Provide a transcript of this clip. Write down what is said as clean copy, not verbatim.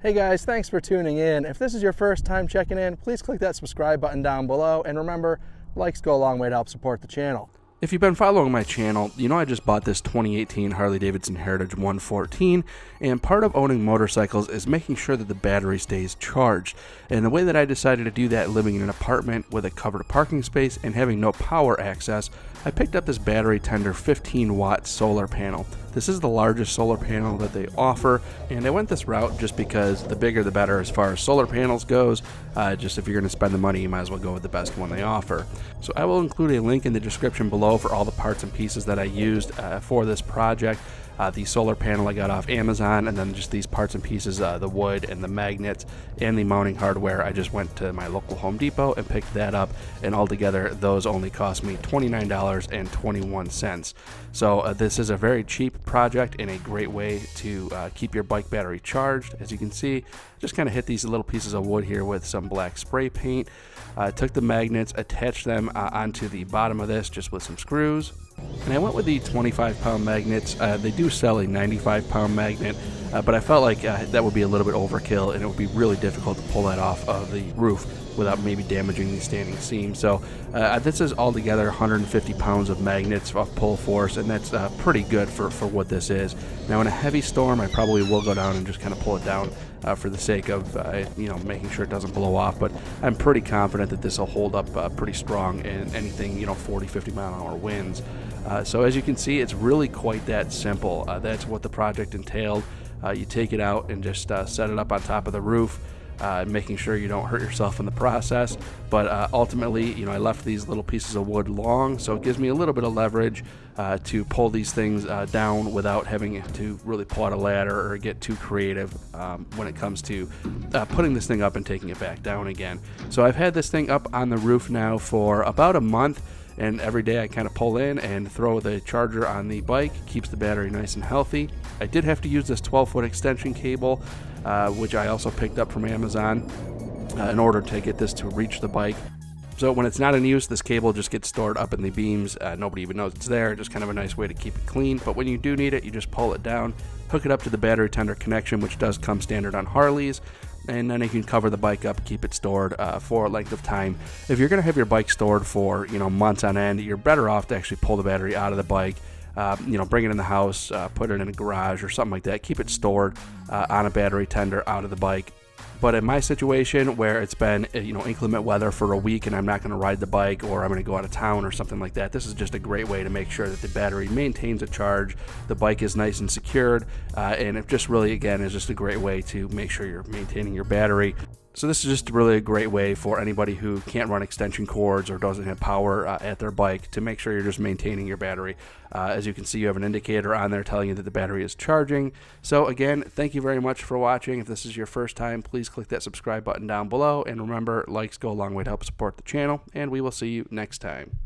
Hey guys, thanks for tuning in. If this is your first time checking in, please click that subscribe button down below, and remember, likes go a long way to help support the channel. If you've been following my channel, you know I just bought this 2018 Harley-Davidson Heritage 114, and part of owning motorcycles is making sure that the battery stays charged. And the way that I decided to do that, living in an apartment with a covered parking space and having no power access, I picked up this battery tender 15-watt solar panel. This is the largest solar panel that they offer, and I went this route just because the bigger the better as far as solar panels goes. Just if you're going to spend the money, you might as well go with the best one they offer. So I will include a link in the description below for all the parts and pieces that I used for this project. The solar panel I got off Amazon, and then just these parts and pieces, the wood and the magnets and the mounting hardware. I just went to my local Home Depot and picked that up, and altogether those only cost me $29.21. So this is a very cheap project and a great way to keep your bike battery charged. As you can see, just kind of hit these little pieces of wood here with some black spray paint. Took the magnets, attached them onto the bottom of this just with some screws. And I went with the 25-pound magnets. They do sell a 95-pound magnet, but I felt like that would be a little bit overkill, and it would be really difficult to pull that off of the roof without maybe damaging the standing seam. So this is altogether 150 pounds of magnets of pull force, and that's pretty good for what this is. Now in a heavy storm, I probably will go down and just kind of pull it down for the sake of making sure it doesn't blow off, but I'm pretty confident that this will hold up pretty strong in anything 40-50 mile an hour winds. So as you can see, it's really quite that simple. That's what the project entailed. You take it out and just set it up on top of the roof, making sure you don't hurt yourself in the process. But ultimately, I left these little pieces of wood long, so it gives me a little bit of leverage to pull these things down without having to really pull out a ladder or get too creative when it comes to putting this thing up and taking it back down again. So I've had this thing up on the roof now for about a month, and every day I kind of pull in and throw the charger on the bike. Keeps the battery nice and healthy. I did have to use this 12-foot extension cable, which I also picked up from Amazon in order to get this to reach the bike. So when it's not in use, this cable just gets stored up in the beams. Nobody even knows it's there. Just kind of a nice way to keep it clean. But when you do need it, you just pull it down, hook it up to the battery tender connection, which does come standard on Harleys, and then you can cover the bike up, keep it stored for a length of time. If you're going to have your bike stored for months on end, you're better off to actually pull the battery out of the bike, bring it in the house, put it in a garage or something like that. Keep it stored on a battery tender out of the bike. But in my situation, where it's been inclement weather for a week and I'm not going to ride the bike, or I'm going to go out of town or something like that, this is just a great way to make sure that the battery maintains a charge, the bike is nice and secured, and it just really, again, is just a great way to make sure you're maintaining your battery. So this is just really a great way for anybody who can't run extension cords or doesn't have power at their bike to make sure you're just maintaining your battery. As you can see, you have an indicator on there telling you that the battery is charging. So again, thank you very much for watching. If this is your first time, please click that subscribe button down below. And remember, likes go a long way to help support the channel, and we will see you next time.